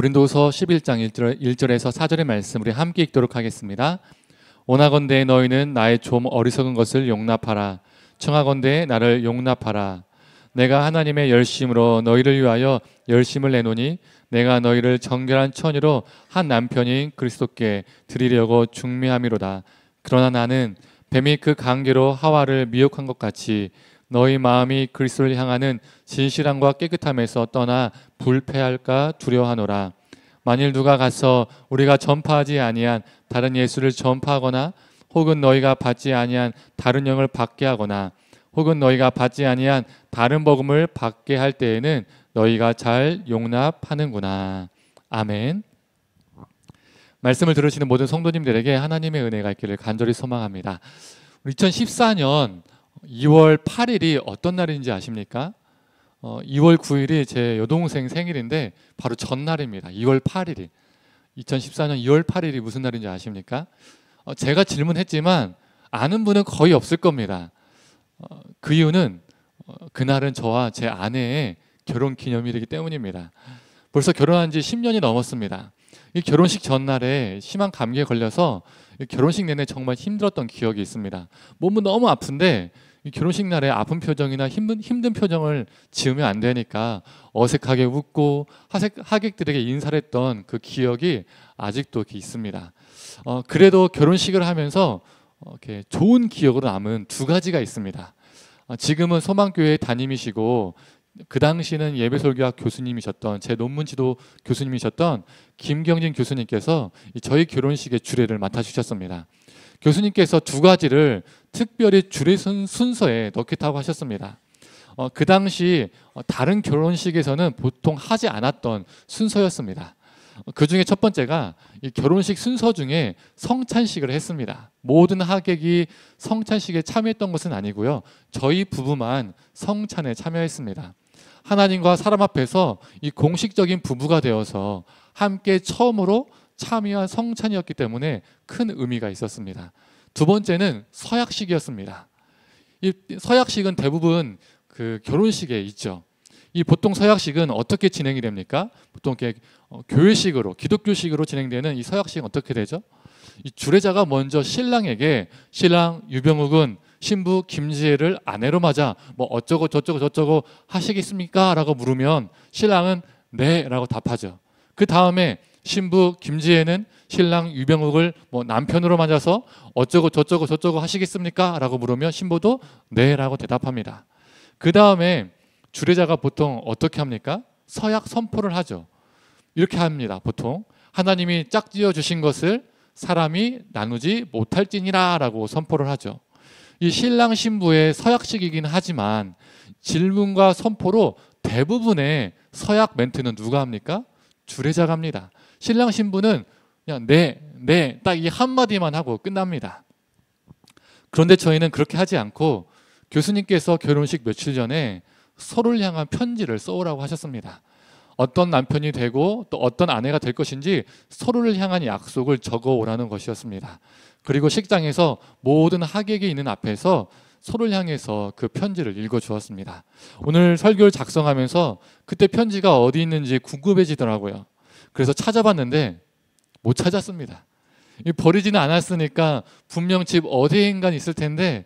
고린도서 11장 1절에서 4절의 말씀 우리 함께 읽도록 하겠습니다. 원하건대 너희는 나의 좀 어리석은 것을 용납하라. 청하건대 나를 용납하라. 내가 하나님의 열심으로 너희를 위하여 열심을 내노니 내가 너희를 정결한 처녀로 한 남편인 그리스도께 드리려고 중매함이로다. 그러나 나는 뱀이 그 관계로 하와를 미혹한 것 같이 너희 마음이 그리스도를 향하는 진실함과 깨끗함에서 떠나 불패할까 두려워하노라. 만일 누가 가서 우리가 전파하지 아니한 다른 예수를 전파하거나 혹은 너희가 받지 아니한 다른 영을 받게 하거나 혹은 너희가 받지 아니한 다른 복음을 받게 할 때에는 너희가 잘 용납하는구나. 아멘. 말씀을 들으시는 모든 성도님들에게 하나님의 은혜가 있기를 간절히 소망합니다. 2014년 2월 8일이 어떤 날인지 아십니까? 2월 9일이 제 여동생 생일인데 바로 전날입니다. 2월 8일이 2014년 2월 8일이 무슨 날인지 아십니까? 제가 질문했지만 아는 분은 거의 없을 겁니다. 그 이유는 그날은 저와 제 아내의 결혼 기념일이기 때문입니다. 벌써 결혼한 지 10년이 넘었습니다. 이 결혼식 전날에 심한 감기에 걸려서 결혼식 내내 정말 힘들었던 기억이 있습니다. 몸은 너무 아픈데 이 결혼식 날에 아픈 표정이나 힘든 표정을 지으면 안 되니까 어색하게 웃고 하객들에게 인사를 했던 그 기억이 아직도 있습니다. 그래도 결혼식을 하면서 이렇게 좋은 기억으로 남은 두 가지가 있습니다. 지금은 소망교회 담임이시고 그 당시는 예배설교학 교수님이셨던 제 논문 지도 교수님이셨던 김경진 교수님께서 저희 결혼식의 주례를 맡아주셨습니다. 교수님께서 두 가지를 특별히 주례 순서에 넣겠다고 하셨습니다. 그 당시 다른 결혼식에서는 보통 하지 않았던 순서였습니다. 그 중에 첫 번째가 이 결혼식 순서 중에 성찬식을 했습니다. 모든 하객이 성찬식에 참여했던 것은 아니고요. 저희 부부만 성찬에 참여했습니다. 하나님과 사람 앞에서 이 공식적인 부부가 되어서 함께 처음으로 참여한 성찬이었기 때문에 큰 의미가 있었습니다. 두 번째는 서약식이었습니다. 이 서약식은 대부분 그 결혼식에 있죠. 이 보통 서약식은 어떻게 진행이 됩니까? 보통 이렇게 교회식으로 기독교식으로 진행되는 이 서약식은 어떻게 되죠? 이 주례자가 먼저 신랑에게 신랑 유병욱은 신부 김지혜를 아내로 맞아 뭐 어쩌고 저쩌고 하시겠습니까? 라고 물으면 신랑은 네 라고 답하죠. 그 다음에 신부 김지혜는 신랑 유병욱을 뭐 남편으로 맞아서 어쩌고 저쩌고 하시겠습니까? 라고 물으면 신부도 네 라고 대답합니다. 그 다음에 주례자가 보통 어떻게 합니까? 서약 선포를 하죠. 이렇게 합니다. 보통 하나님이 짝지어 주신 것을 사람이 나누지 못할지니라 라고 선포를 하죠. 이 신랑 신부의 서약식이긴 하지만 질문과 선포로 대부분의 서약 멘트는 누가 합니까? 주례자가 합니다. 신랑 신부는 그냥 네 딱 이 한마디만 하고 끝납니다. 그런데 저희는 그렇게 하지 않고 교수님께서 결혼식 며칠 전에 서로를 향한 편지를 써오라고 하셨습니다. 어떤 남편이 되고 또 어떤 아내가 될 것인지 서로를 향한 약속을 적어오라는 것이었습니다. 그리고 식장에서 모든 하객이 있는 앞에서 서로를 향해서 그 편지를 읽어주었습니다. 오늘 설교를 작성하면서 그때 편지가 어디 있는지 궁금해지더라고요. 그래서 찾아봤는데 못 찾았습니다. 버리지는 않았으니까 분명 집 어디엔가 있을 텐데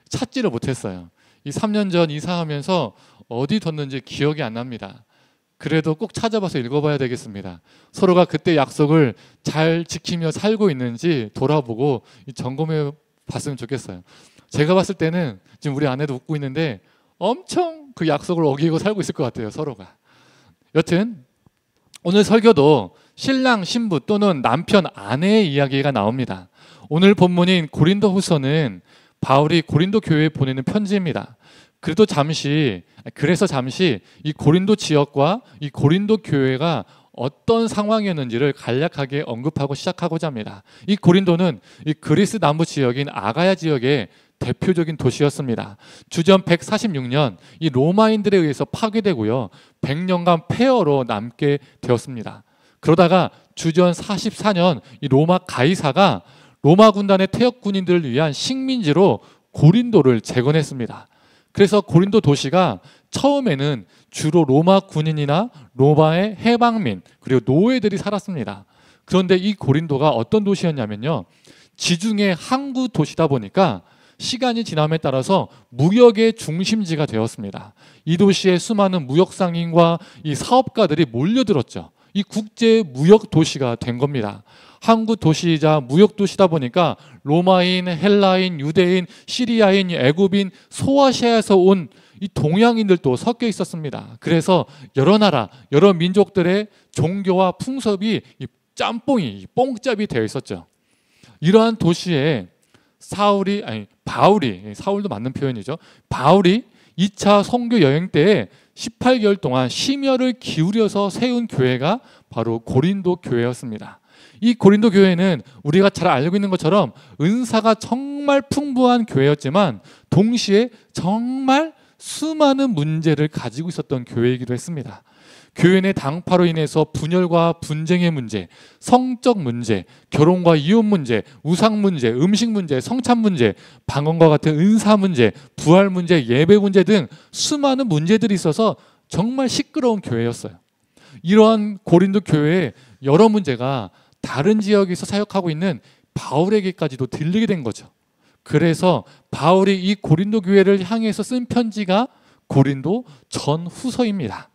찾지를 못했어요. 이 3년 전 이사하면서 어디 뒀는지 기억이 안 납니다. 그래도 꼭 찾아봐서 읽어봐야 되겠습니다. 서로가 그때 약속을 잘 지키며 살고 있는지 돌아보고 점검해 봤으면 좋겠어요. 제가 봤을 때는 지금 우리 아내도 웃고 있는데 엄청 그 약속을 어기고 살고 있을 것 같아요. 서로가. 여튼 오늘 설교도 신랑 신부 또는 남편 아내의 이야기가 나옵니다. 오늘 본문인 고린도후서는 바울이 고린도 교회에 보내는 편지입니다. 그래서 잠시 이 고린도 지역과 이 고린도 교회가 어떤 상황이었는지를 간략하게 언급하고 시작하고자 합니다. 이 고린도는 이 그리스 남부 지역인 아가야 지역의 대표적인 도시였습니다. 주전 146년 이 로마인들에 의해서 파괴되고요. 100년간 폐허로 남게 되었습니다. 그러다가 주전 44년 이 로마 가이사가 로마 군단의 퇴역 군인들을 위한 식민지로 고린도를 재건했습니다. 그래서 고린도 도시가 처음에는 주로 로마 군인이나 로마의 해방민 그리고 노예들이 살았습니다. 그런데 이 고린도가 어떤 도시였냐면요, 지중해 항구 도시다 보니까 시간이 지남에 따라서 무역의 중심지가 되었습니다. 이 도시에 수많은 무역 상인과 이 사업가들이 몰려들었죠. 이 국제 무역 도시가 된 겁니다. 항구 도시이자 무역 도시다 보니까 로마인, 헬라인, 유대인, 시리아인, 애굽인, 소아시아에서 온 이 동양인들도 섞여 있었습니다. 그래서 여러 나라, 여러 민족들의 종교와 풍습이 이 짬뽕이, 뽕짭이 되어 있었죠. 이러한 도시에 바울이, 사울도 맞는 표현이죠. 바울이 2차 선교 여행 때에 18개월 동안 심혈을 기울여서 세운 교회가 바로 고린도 교회였습니다. 이 고린도 교회는 우리가 잘 알고 있는 것처럼 은사가 정말 풍부한 교회였지만 동시에 정말 수많은 문제를 가지고 있었던 교회이기도 했습니다. 교회 내 당파로 인해서 분열과 분쟁의 문제, 성적 문제, 결혼과 이혼 문제, 우상 문제, 음식 문제, 성찬 문제, 방언과 같은 은사 문제, 부활 문제, 예배 문제 등 수많은 문제들이 있어서 정말 시끄러운 교회였어요. 이러한 고린도 교회의 여러 문제가 다른 지역에서 사역하고 있는 바울에게까지도 들리게 된 거죠. 그래서 바울이 이 고린도 교회를 향해서 쓴 편지가 고린도 전후서입니다.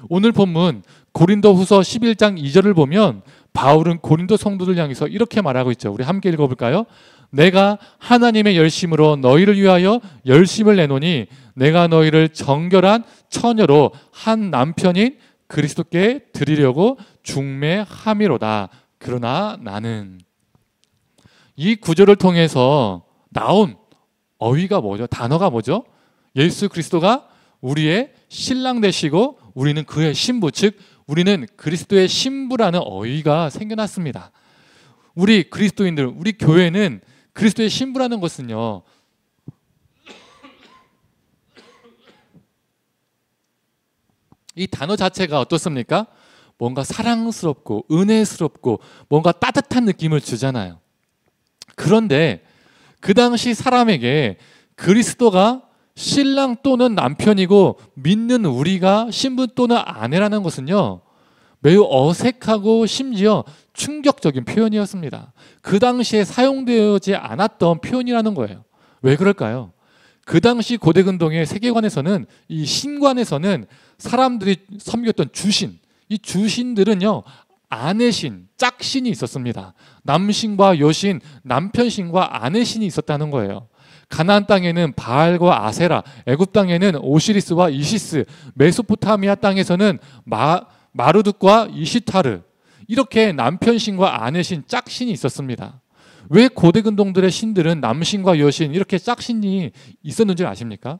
오늘 본문 고린도 후서 11장 2절을 보면 바울은 고린도 성도들 향해서 이렇게 말하고 있죠. 우리 함께 읽어볼까요? 내가 하나님의 열심으로 너희를 위하여 열심을 내노니 내가 너희를 정결한 처녀로 한 남편인 그리스도께 드리려고 중매함이로다. 그러나 나는, 이 구절을 통해서 나온 어휘가 뭐죠? 단어가 뭐죠? 예수 그리스도가 우리의 신랑 되시고 우리는 그의 신부, 즉 우리는 그리스도의 신부라는 어휘가 생겨났습니다. 우리 그리스도인들, 우리 교회는 그리스도의 신부라는 것은요, 이 단어 자체가 어떻습니까? 뭔가 사랑스럽고 은혜스럽고 뭔가 따뜻한 느낌을 주잖아요. 그런데 그 당시 사람에게 그리스도가 신랑 또는 남편이고 믿는 우리가 신부 또는 아내라는 것은요, 매우 어색하고 심지어 충격적인 표현이었습니다. 그 당시에 사용되지 않았던 표현이라는 거예요. 왜 그럴까요? 그 당시 고대 근동의 세계관에서는, 이 신관에서는 사람들이 섬겼던 주신, 이 주신들은요, 아내신, 짝신이 있었습니다. 남신과 여신, 남편신과 아내신이 있었다는 거예요. 가나안 땅에는 바알과 아세라, 애굽 땅에는 오시리스와 이시스, 메소포타미아 땅에서는 마르둑과 이시타르, 이렇게 남편신과 아내신, 짝신이 있었습니다. 왜 고대 근동들의 신들은 남신과 여신 이렇게 짝신이 있었는지 아십니까?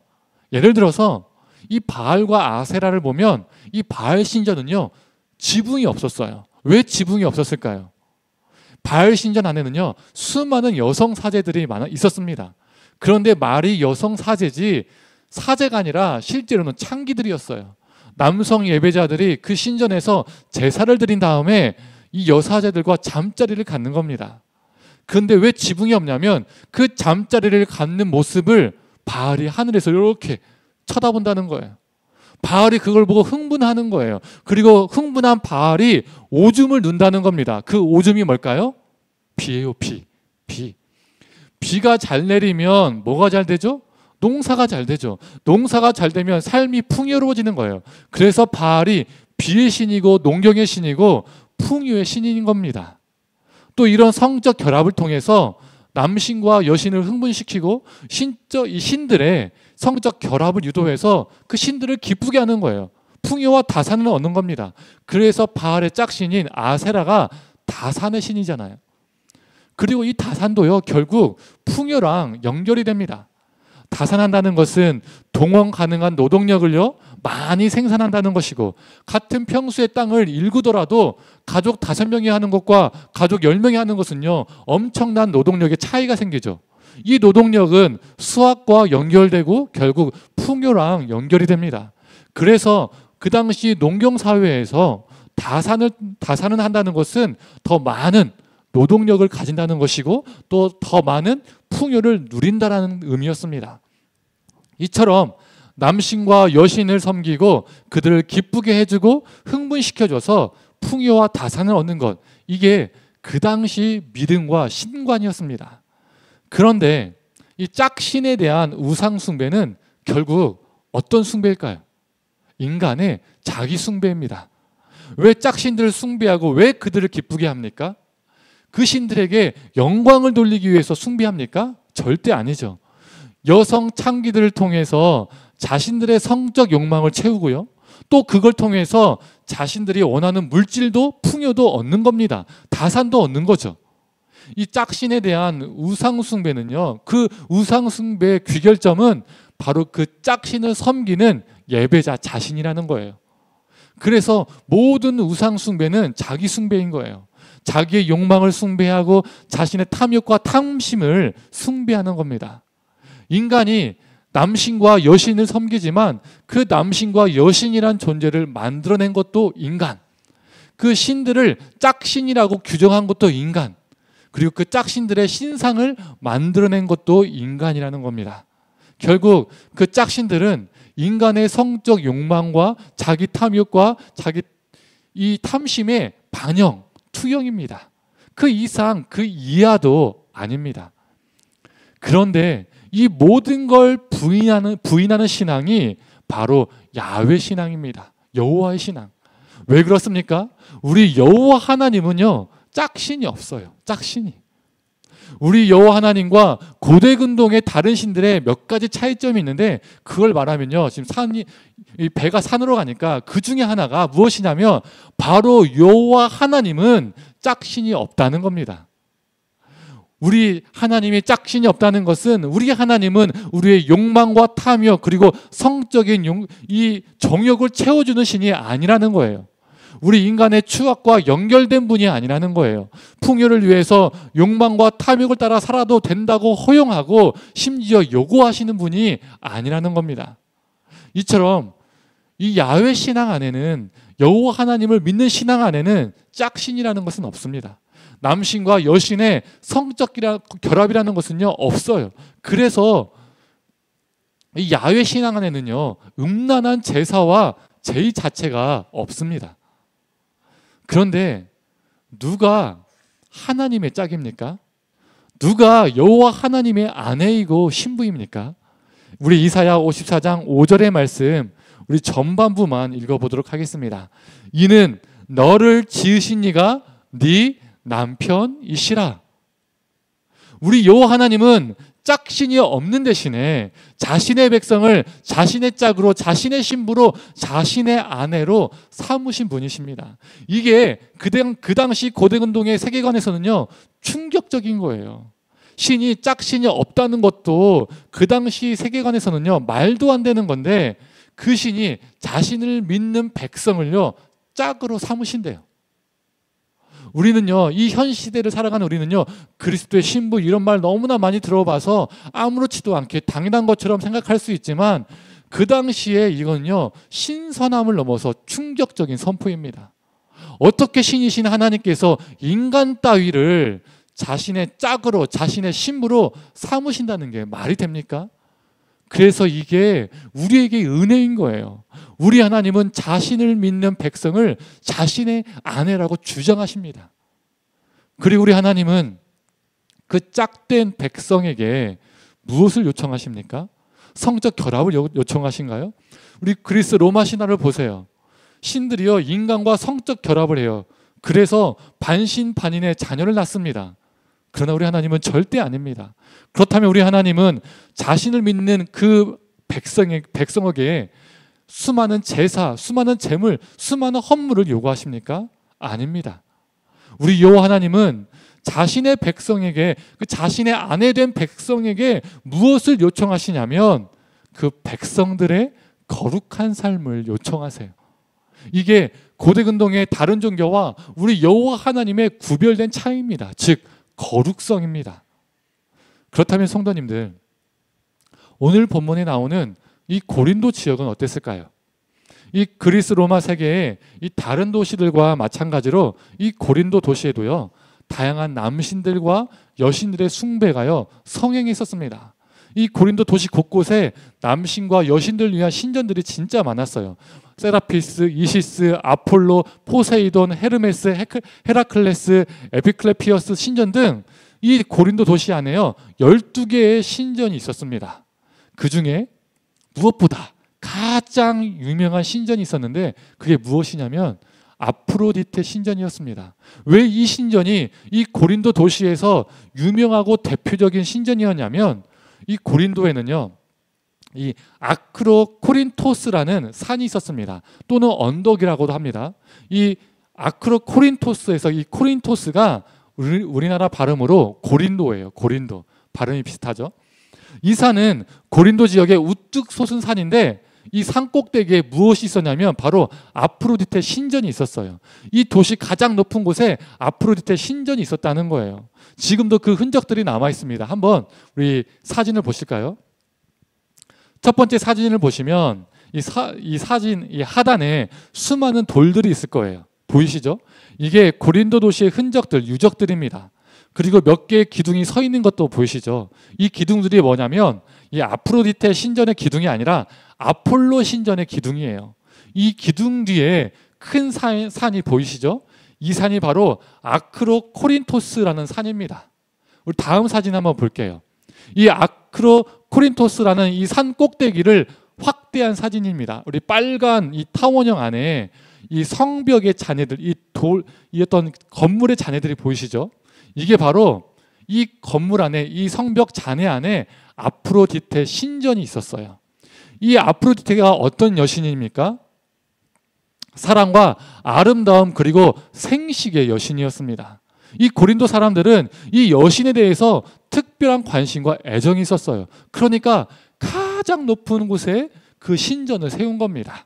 예를 들어서 이 바알과 아세라를 보면 이 바알 신전은요, 지붕이 없었어요. 왜 지붕이 없었을까요? 바알 신전 안에는요, 수많은 여성 사제들이 있었습니다. 그런데 말이 여성 사제지 사제가 아니라 실제로는 창기들이었어요. 남성 예배자들이 그 신전에서 제사를 드린 다음에 이 여사제들과 잠자리를 갖는 겁니다. 그런데 왜 지붕이 없냐면 그 잠자리를 갖는 모습을 바알이 하늘에서 이렇게 쳐다본다는 거예요. 바알이 그걸 보고 흥분하는 거예요. 그리고 흥분한 바알이 오줌을 눈다는 겁니다. 그 오줌이 뭘까요? 비예요, 비. 비가 잘 내리면 뭐가 잘 되죠? 농사가 잘 되죠. 농사가 잘 되면 삶이 풍요로워지는 거예요. 그래서 바알이 비의 신이고 농경의 신이고 풍요의 신인 겁니다. 또 이런 성적 결합을 통해서 남신과 여신을 흥분시키고 이 신들의 성적 결합을 유도해서 그 신들을 기쁘게 하는 거예요. 풍요와 다산을 얻는 겁니다. 그래서 바알의 짝신인 아세라가 다산의 신이잖아요. 그리고 이 다산도요, 결국 풍요랑 연결이 됩니다. 다산한다는 것은 동원 가능한 노동력을요, 많이 생산한다는 것이고, 같은 평수의 땅을 일구더라도 가족 5명이 하는 것과 가족 10명이 하는 것은요, 엄청난 노동력의 차이가 생기죠. 이 노동력은 수학과 연결되고 결국 풍요랑 연결이 됩니다. 그래서 그 당시 농경사회에서 다산을 한다는 것은 더 많은 노동력을 가진다는 것이고 또 더 많은 풍요를 누린다는 의미였습니다. 이처럼 남신과 여신을 섬기고 그들을 기쁘게 해주고 흥분시켜줘서 풍요와 다산을 얻는 것, 이게 그 당시 믿음과 신관이었습니다. 그런데 이 짝신에 대한 우상 숭배는 결국 어떤 숭배일까요? 인간의 자기 숭배입니다. 왜 짝신들을 숭배하고 왜 그들을 기쁘게 합니까? 그 신들에게 영광을 돌리기 위해서 숭배합니까? 절대 아니죠. 여성 창기들을 통해서 자신들의 성적 욕망을 채우고요, 또 그걸 통해서 자신들이 원하는 물질도 풍요도 얻는 겁니다. 다산도 얻는 거죠. 이 짝신에 대한 우상 숭배는요, 그 우상 숭배의 귀결점은 바로 그 짝신을 섬기는 예배자 자신이라는 거예요. 그래서 모든 우상 숭배는 자기 숭배인 거예요. 자기의 욕망을 숭배하고 자신의 탐욕과 탐심을 숭배하는 겁니다. 인간이 남신과 여신을 섬기지만 그 남신과 여신이란 존재를 만들어낸 것도 인간, 그 신들을 짝신이라고 규정한 것도 인간, 그리고 그 짝신들의 신상을 만들어낸 것도 인간이라는 겁니다. 결국 그 짝신들은 인간의 성적 욕망과 자기 탐욕과 자기 이 탐심의 반영, 투영입니다. 그 이상 그 이하도 아닙니다. 그런데 이 모든 걸 부인하는 신앙이 바로 야훼 신앙입니다. 여호와의 신앙. 왜 그렇습니까? 우리 여호와 하나님은요, 짝신이 없어요. 짝신이. 우리 여호와 하나님과 고대 근동의 다른 신들의 몇 가지 차이점이 있는데, 그걸 말하면요, 지금 배가 산으로 가니까 그 중에 하나가 무엇이냐면 바로 여호와 하나님은 짝신이 없다는 겁니다. 우리 하나님이 짝신이 없다는 것은 우리 하나님은 우리의 욕망과 탐욕 그리고 성적인 이 정욕을 채워주는 신이 아니라는 거예요. 우리 인간의 추억과 연결된 분이 아니라는 거예요. 풍요를 위해서 욕망과 탐욕을 따라 살아도 된다고 허용하고 심지어 요구하시는 분이 아니라는 겁니다. 이처럼 이 야훼 신앙 안에는, 여호와 하나님을 믿는 신앙 안에는 짝신이라는 것은 없습니다. 남신과 여신의 성적 결합이라는 것은요, 없어요. 그래서 이 야훼 신앙 안에는요, 음란한 제사와 제의 자체가 없습니다. 그런데 누가 하나님의 짝입니까? 누가 여호와 하나님의 아내이고 신부입니까? 우리 이사야 54장 5절의 말씀, 우리 전반부만 읽어보도록 하겠습니다. 이는 너를 지으신 이가 네 남편이시라. 우리 여호와 하나님은 짝신이 없는 대신에 자신의 백성을 자신의 짝으로, 자신의 신부로, 자신의 아내로 삼으신 분이십니다. 이게 그 당시 고대 근동의 세계관에서는요, 충격적인 거예요. 신이 짝신이 없다는 것도 그 당시 세계관에서는요, 말도 안 되는 건데, 그 신이 자신을 믿는 백성을요, 짝으로 삼으신대요. 우리는요, 이 현 시대를 살아가는 우리는요, 그리스도의 신부 이런 말 너무나 많이 들어봐서 아무렇지도 않게 당연한 것처럼 생각할 수 있지만, 그 당시에 이건요, 신선함을 넘어서 충격적인 선포입니다. 어떻게 신이신 하나님께서 인간 따위를 자신의 짝으로, 자신의 신부로 삼으신다는 게 말이 됩니까? 그래서 이게 우리에게 은혜인 거예요. 우리 하나님은 자신을 믿는 백성을 자신의 아내라고 주장하십니다. 그리고 우리 하나님은 그 짝된 백성에게 무엇을 요청하십니까? 성적 결합을 요청하신가요? 우리 그리스 로마 신화를 보세요. 신들이요, 인간과 성적 결합을 해요. 그래서 반신반인의 자녀를 낳습니다. 그러나 우리 하나님은 절대 아닙니다. 그렇다면 우리 하나님은 자신을 믿는 그 백성에게 수많은 제사, 수많은 제물, 수많은 헌물을 요구하십니까? 아닙니다. 우리 여호와 하나님은 자신의 백성에게, 그 자신의 아내 된 백성에게 무엇을 요청하시냐면 그 백성들의 거룩한 삶을 요청하세요. 이게 고대 근동의 다른 종교와 우리 여호와 하나님의 구별된 차이입니다. 즉 거룩성입니다. 그렇다면 성도님들, 오늘 본문에 나오는 이 고린도 지역은 어땠을까요? 이 그리스 로마 세계의 이 다른 도시들과 마찬가지로 이 고린도 도시에도요, 다양한 남신들과 여신들의 숭배가요, 성행했었습니다. 이 고린도 도시 곳곳에 남신과 여신들 위한 신전들이 진짜 많았어요. 세라피스, 이시스, 아폴로, 포세이돈, 헤르메스, 헤라클레스, 에피클레피어스 신전 등 이 고린도 도시 안에요 12개의 신전이 있었습니다. 그 중에 무엇보다 가장 유명한 신전이 있었는데 그게 무엇이냐면 아프로디테 신전이었습니다. 왜 이 신전이 이 고린도 도시에서 유명하고 대표적인 신전이었냐면 이 고린도에는요 이 아크로코린토스라는 산이 있었습니다. 또는 언덕이라고도 합니다. 이 아크로코린토스에서 이 코린토스가 우리나라 발음으로 고린도예요. 고린도. 발음이 비슷하죠. 이 산은 고린도 지역의 우뚝 솟은 산인데 이 산 꼭대기에 무엇이 있었냐면 바로 아프로디테 신전이 있었어요. 이 도시 가장 높은 곳에 아프로디테 신전이 있었다는 거예요. 지금도 그 흔적들이 남아 있습니다. 한번 우리 사진을 보실까요? 첫 번째 사진을 보시면 이 사진 이 하단에 수많은 돌들이 있을 거예요. 보이시죠? 이게 고린도 도시의 흔적들, 유적들입니다. 그리고 몇 개의 기둥이 서 있는 것도 보이시죠? 이 기둥들이 뭐냐면 이 아프로디테 신전의 기둥이 아니라 아폴로 신전의 기둥이에요. 이 기둥 뒤에 큰 산이 보이시죠? 이 산이 바로 아크로코린토스라는 산입니다. 우리 다음 사진 한번 볼게요. 이 아크로코린토스라는 이 산 꼭대기를 확대한 사진입니다. 우리 빨간 이 타원형 안에 이 성벽의 잔해들, 이 어떤 건물의 잔해들이 보이시죠? 이게 바로 이 건물 안에, 이 성벽 잔해 안에 아프로디테 신전이 있었어요. 이 아프로디테가 어떤 여신입니까? 사랑과 아름다움 그리고 생식의 여신이었습니다. 이 고린도 사람들은 이 여신에 대해서 특별한 관심과 애정이 있었어요. 그러니까 가장 높은 곳에 그 신전을 세운 겁니다.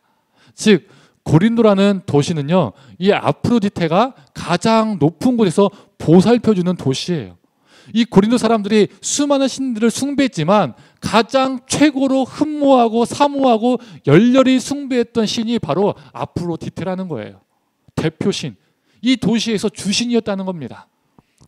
즉 고린도라는 도시는요, 이 아프로디테가 가장 높은 곳에서 보살펴주는 도시예요. 이 고린도 사람들이 수많은 신들을 숭배했지만 가장 최고로 흠모하고 사모하고 열렬히 숭배했던 신이 바로 아프로디테라는 거예요. 대표신. 이 도시에서 주신이었다는 겁니다.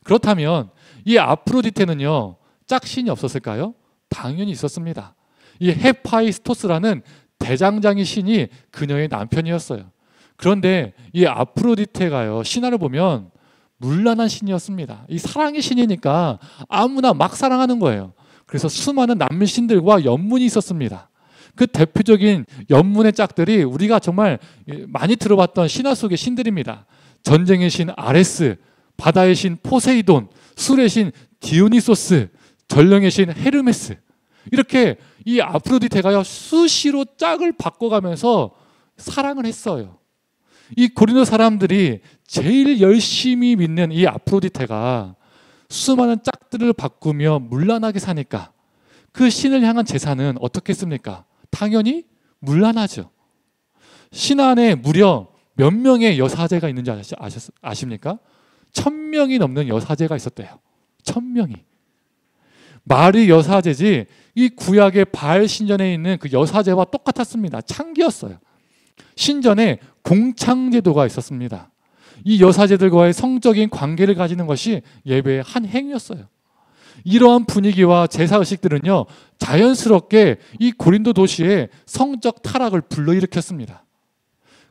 그렇다면 이 아프로디테는요, 짝신이 없었을까요? 당연히 있었습니다. 이 헤파이스토스라는 대장장이 신이 그녀의 남편이었어요. 그런데 이 아프로디테가요, 신화를 보면 문란한 신이었습니다. 이 사랑의 신이니까 아무나 막 사랑하는 거예요. 그래서 수많은 남신들과 연문이 있었습니다. 그 대표적인 연문의 짝들이 우리가 정말 많이 들어봤던 신화 속의 신들입니다. 전쟁의 신 아레스, 바다의 신 포세이돈, 술의 신 디오니소스, 전령의 신 헤르메스. 이렇게 이 아프로디테가요 수시로 짝을 바꿔가면서 사랑을 했어요. 이 고린도 사람들이 제일 열심히 믿는 이 아프로디테가 수많은 짝들을 바꾸며 문란하게 사니까 그 신을 향한 제사는 어떻게 했습니까? 당연히 문란하죠. 신 안에 무려 몇 명의 여사제가 있는지 아십니까? 1000명이 넘는 여사제가 있었대요. 1000명이. 말이 여사제지 이 구약의 바알 신전에 있는 그 여사제와 똑같았습니다. 창기였어요. 신전에 공창제도가 있었습니다. 이 여사제들과의 성적인 관계를 가지는 것이 예배의 한 행위였어요. 이러한 분위기와 제사의식들은요, 자연스럽게 이 고린도 도시의 성적 타락을 불러일으켰습니다.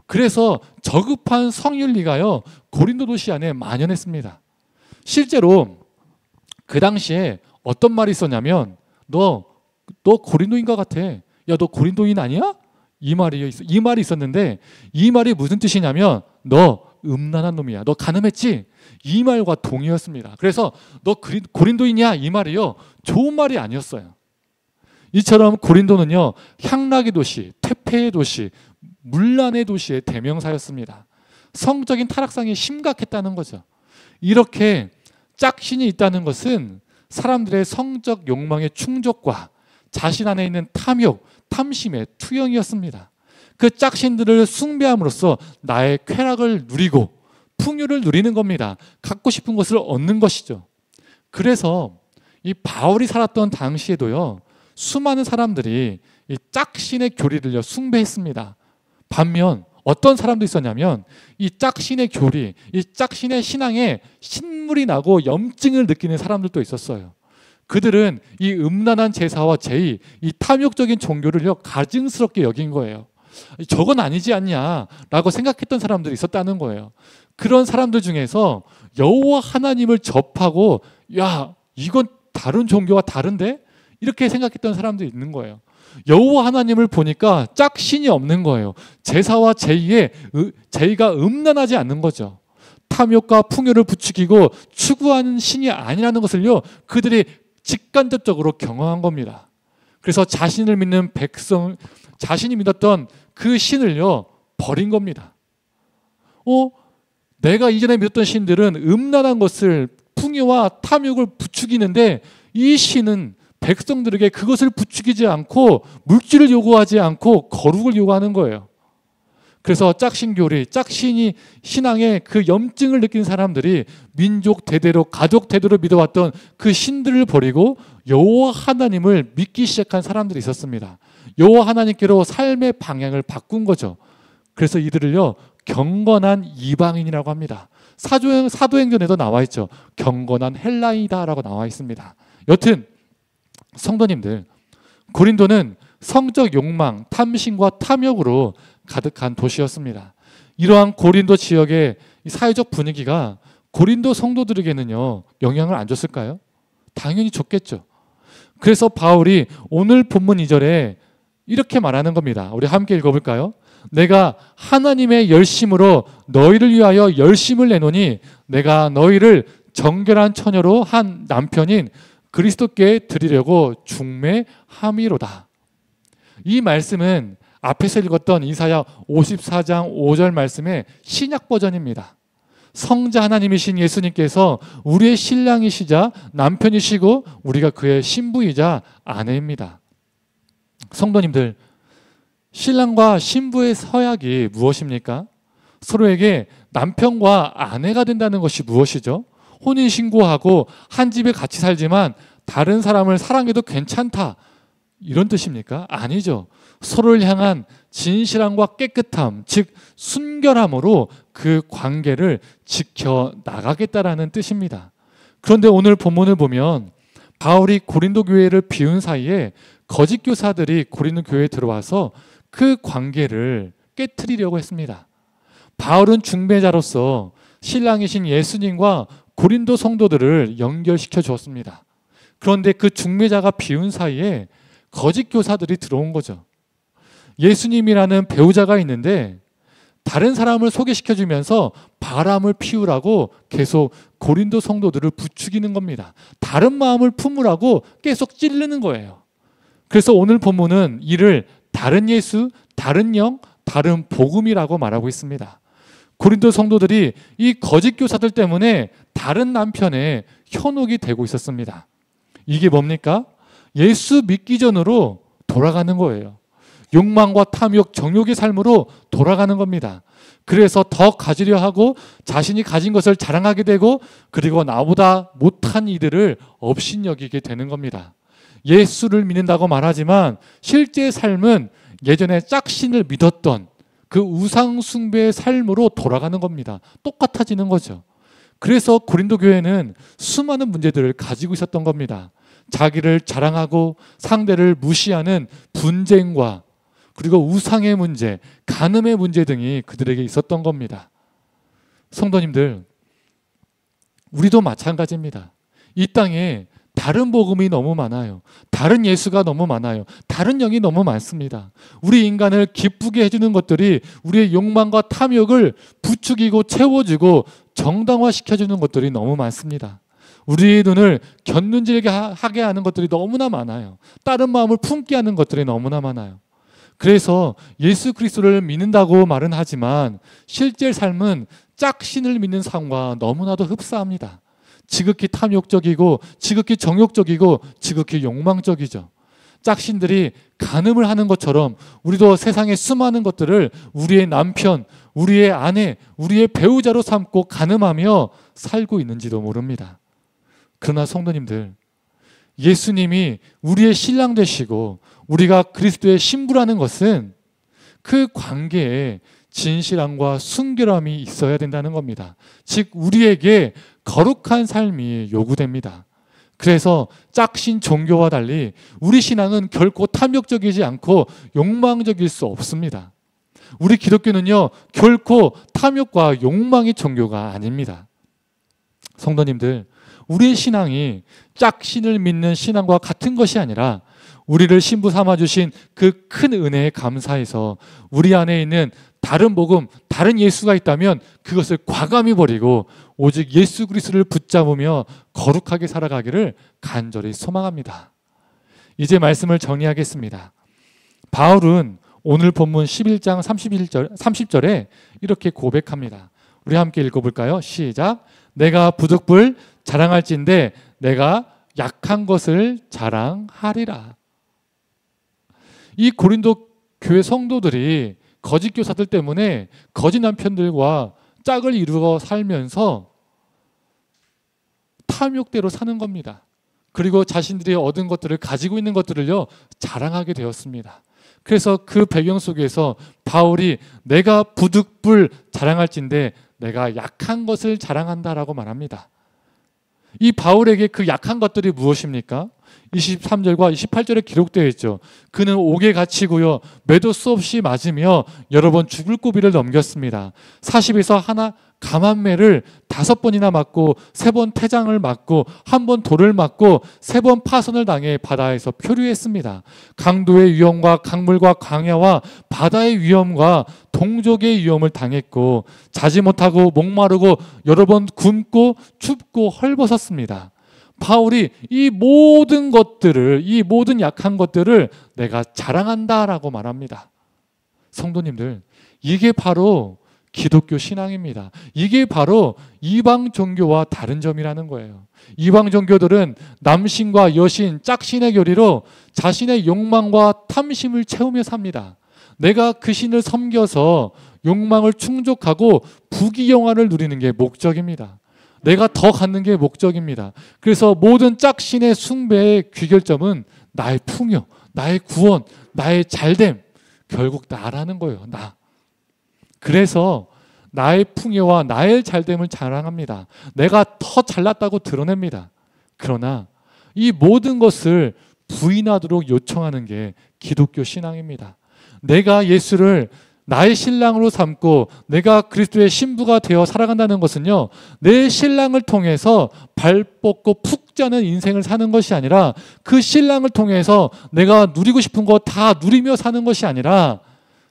그래서 저급한 성윤리가요, 고린도 도시 안에 만연했습니다. 실제로 그 당시에 어떤 말이 있었냐면, 너 고린도인 것 같아. 야, 너 고린도인 아니야? 이 말이 있었는데, 이 말이 무슨 뜻이냐면, 너 음란한 놈이야. 너 간음했지? 이 말과 동의였습니다. 그래서 너 고린도인이야? 이 말이요, 좋은 말이 아니었어요. 이처럼 고린도는요, 향락의 도시, 퇴폐의 도시, 문란의 도시의 대명사였습니다. 성적인 타락상이 심각했다는 거죠. 이렇게 짝신이 있다는 것은 사람들의 성적 욕망의 충족과 자신 안에 있는 탐욕, 탐심의 투영이었습니다. 그 짝신들을 숭배함으로써 나의 쾌락을 누리고 풍요를 누리는 겁니다. 갖고 싶은 것을 얻는 것이죠. 그래서 이 바울이 살았던 당시에도요, 수많은 사람들이 이 짝신의 교리를 숭배했습니다. 반면 어떤 사람도 있었냐면 이 짝신의 교리, 이 짝신의 신앙에 신물이 나고 염증을 느끼는 사람들도 있었어요. 그들은 이 음란한 제사와 제의, 이 탐욕적인 종교를요 가증스럽게 여긴 거예요. 저건 아니지 않냐라고 생각했던 사람들이 있었다는 거예요. 그런 사람들 중에서 여호와 하나님을 접하고 야 이건 다른 종교와 다른데? 이렇게 생각했던 사람들이 있는 거예요. 여호와 하나님을 보니까 짝신이 없는 거예요. 제사와 제의가 음란하지 않는 거죠. 탐욕과 풍요를 부추기고 추구하는 신이 아니라는 것을요 그들이 직간접적으로 경험한 겁니다. 그래서 자신을 믿는 백성, 자신이 믿었던 그 신을요 버린 겁니다. 내가 이전에 믿었던 신들은 음란한 것을, 풍요와 탐욕을 부추기는데 이 신은 백성들에게 그것을 부추기지 않고 물질을 요구하지 않고 거룩을 요구하는 거예요. 그래서 짝신교리, 짝신이 신앙의 그 염증을 느낀 사람들이 민족 대대로, 가족 대대로 믿어왔던 그 신들을 버리고 여호와 하나님을 믿기 시작한 사람들이 있었습니다. 여호와 하나님께로 삶의 방향을 바꾼 거죠. 그래서 이들을요 경건한 이방인이라고 합니다. 사도행전에도 나와 있죠. 경건한 헬라이다라고 나와 있습니다. 여튼 성도님들, 고린도는 성적 욕망, 탐심과 탐욕으로 가득한 도시였습니다. 이러한 고린도 지역의 사회적 분위기가 고린도 성도들에게는요 영향을 안 줬을까요? 당연히 줬겠죠. 그래서 바울이 오늘 본문 2절에 이렇게 말하는 겁니다. 우리 함께 읽어볼까요? 내가 하나님의 열심으로 너희를 위하여 열심을 내노니 내가 너희를 정결한 처녀로 한 남편인 그리스도께 드리려고 중매함이로다. 이 말씀은 앞에서 읽었던 이사야 54장 5절 말씀의 신약 버전입니다. 성자 하나님이신 예수님께서 우리의 신랑이시자 남편이시고 우리가 그의 신부이자 아내입니다. 성도님들, 신랑과 신부의 서약이 무엇입니까? 서로에게 남편과 아내가 된다는 것이 무엇이죠? 혼인신고하고 한 집에 같이 살지만 다른 사람을 사랑해도 괜찮다, 이런 뜻입니까? 아니죠. 서로를 향한 진실함과 깨끗함, 즉 순결함으로 그 관계를 지켜나가겠다라는 뜻입니다. 그런데 오늘 본문을 보면 바울이 고린도 교회를 비운 사이에 거짓 교사들이 고린도 교회에 들어와서 그 관계를 깨트리려고 했습니다. 바울은 중매자로서 신랑이신 예수님과 고린도 성도들을 연결시켜 주었습니다. 그런데 그 중매자가 비운 사이에 거짓 교사들이 들어온 거죠. 예수님이라는 배우자가 있는데 다른 사람을 소개시켜주면서 바람을 피우라고 계속 고린도 성도들을 부추기는 겁니다. 다른 마음을 품으라고 계속 찌르는 거예요. 그래서 오늘 본문은 이를 다른 예수, 다른 영, 다른 복음이라고 말하고 있습니다. 고린도 성도들이 이 거짓 교사들 때문에 다른 남편의 현혹이 되고 있었습니다. 이게 뭡니까? 예수 믿기 전으로 돌아가는 거예요. 욕망과 탐욕, 정욕의 삶으로 돌아가는 겁니다. 그래서 더 가지려 하고 자신이 가진 것을 자랑하게 되고 그리고 나보다 못한 이들을 업신여기게 되는 겁니다. 예수를 믿는다고 말하지만 실제 삶은 예전에 짝신을 믿었던 그 우상 숭배의 삶으로 돌아가는 겁니다. 똑같아지는 거죠. 그래서 고린도 교회는 수많은 문제들을 가지고 있었던 겁니다. 자기를 자랑하고 상대를 무시하는 분쟁과 그리고 우상의 문제, 간음의 문제 등이 그들에게 있었던 겁니다. 성도님들, 우리도 마찬가지입니다. 이 땅에 다른 복음이 너무 많아요. 다른 예수가 너무 많아요. 다른 영이 너무 많습니다. 우리 인간을 기쁘게 해주는 것들이 우리의 욕망과 탐욕을 부추기고 채워주고 정당화시켜주는 것들이 너무 많습니다. 우리의 눈을 곁눈질게 하게 하는 것들이 너무나 많아요. 다른 마음을 품게 하는 것들이 너무나 많아요. 그래서 예수 그리스도를 믿는다고 말은 하지만 실제 삶은 짝신을 믿는 삶과 너무나도 흡사합니다. 지극히 탐욕적이고 지극히 정욕적이고 지극히 욕망적이죠. 짝신들이 간음을 하는 것처럼 우리도 세상의 수많은 것들을 우리의 남편, 우리의 아내, 우리의 배우자로 삼고 간음하며 살고 있는지도 모릅니다. 그러나 성도님들, 예수님이 우리의 신랑 되시고 우리가 그리스도의 신부라는 것은 그 관계에 진실함과 순결함이 있어야 된다는 겁니다. 즉 우리에게 거룩한 삶이 요구됩니다. 그래서 짝신 종교와 달리 우리 신앙은 결코 탐욕적이지 않고 욕망적일 수 없습니다. 우리 기독교는요, 결코 탐욕과 욕망의 종교가 아닙니다. 성도님들, 우리의 신앙이 짝신을 믿는 신앙과 같은 것이 아니라 우리를 신부 삼아주신 그 큰 은혜에 감사해서 우리 안에 있는 다른 복음, 다른 예수가 있다면 그것을 과감히 버리고 오직 예수 그리스도를 붙잡으며 거룩하게 살아가기를 간절히 소망합니다. 이제 말씀을 정리하겠습니다. 바울은 오늘 본문 11장 30절에 이렇게 고백합니다. 우리 함께 읽어볼까요? 시작. 내가 부득불 자랑할진대 내가 약한 것을 자랑하리라. 이 고린도 교회 성도들이 거짓 교사들 때문에 거짓 남편들과 짝을 이루어 살면서 탐욕대로 사는 겁니다. 그리고 자신들이 얻은 것들을 가지고 있는 것들을요 자랑하게 되었습니다. 그래서 그 배경 속에서 바울이 내가 부득불 자랑할진대 내가 약한 것을 자랑한다라고 말합니다. 이 바울에게 그 약한 것들이 무엇입니까? 23절과 28절에 기록되어 있죠. 그는 옥에 갇히고요 매도 수없이 맞으며 여러 번 죽을 고비를 넘겼습니다. 40에서 하나 감한매를 5번이나 맞고 3번 태장을 맞고 1번 돌을 맞고 3번 파선을 당해 바다에서 표류했습니다. 강도의 위험과 강물과 광야와 바다의 위험과 동족의 위험을 당했고 자지 못하고 목마르고 여러 번 굶고 춥고 헐벗었습니다. 바울이 이 모든 것들을, 이 모든 약한 것들을 내가 자랑한다라고 말합니다. 성도님들, 이게 바로 기독교 신앙입니다. 이게 바로 이방 종교와 다른 점이라는 거예요. 이방 종교들은 남신과 여신, 짝신의 교리로 자신의 욕망과 탐심을 채우며 삽니다. 내가 그 신을 섬겨서 욕망을 충족하고 부귀영화를 누리는 게 목적입니다. 내가 더 갖는 게 목적입니다. 그래서 모든 짝신의 숭배의 귀결점은 나의 풍요, 나의 구원, 나의 잘됨, 결국 나라는 거예요. 나. 그래서 나의 풍요와 나의 잘됨을 자랑합니다. 내가 더 잘났다고 드러냅니다. 그러나 이 모든 것을 부인하도록 요청하는 게 기독교 신앙입니다. 내가 예수를 나의 신랑으로 삼고 내가 그리스도의 신부가 되어 살아간다는 것은요, 내 신랑을 통해서 발 뻗고 푹 자는 인생을 사는 것이 아니라 그 신랑을 통해서 내가 누리고 싶은 거 다 누리며 사는 것이 아니라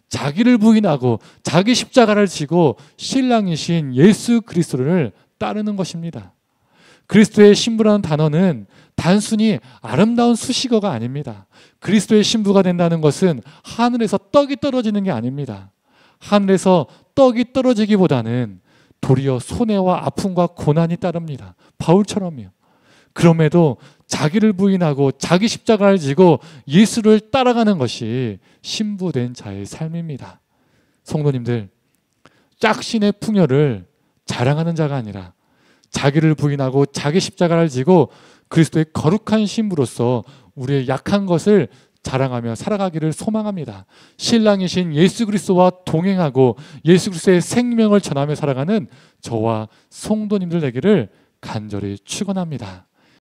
자기를 부인하고 자기 십자가를 지고 신랑이신 예수 그리스도를 따르는 것입니다. 그리스도의 신부라는 단어는 단순히 아름다운 수식어가 아닙니다. 그리스도의 신부가 된다는 것은 하늘에서 떡이 떨어지는 게 아닙니다. 하늘에서 떡이 떨어지기보다는 도리어 손해와 아픔과 고난이 따릅니다. 바울처럼요. 그럼에도 자기를 부인하고 자기 십자가를 지고 예수를 따라가는 것이 신부된 자의 삶입니다. 성도님들, 짝신의 풍요를 자랑하는 자가 아니라 자기를 부인하고 자기 십자가를 지고 그리스도의 거룩한 신부로서 우리의 약한 것을 자랑하며 살아가기를 소망합니다. 신랑이신 예수 그리스도와 동행하고 예수 그리스도의 생명을 전하며 살아가는 저와 성도님들 되기를 간절히 축원합니다.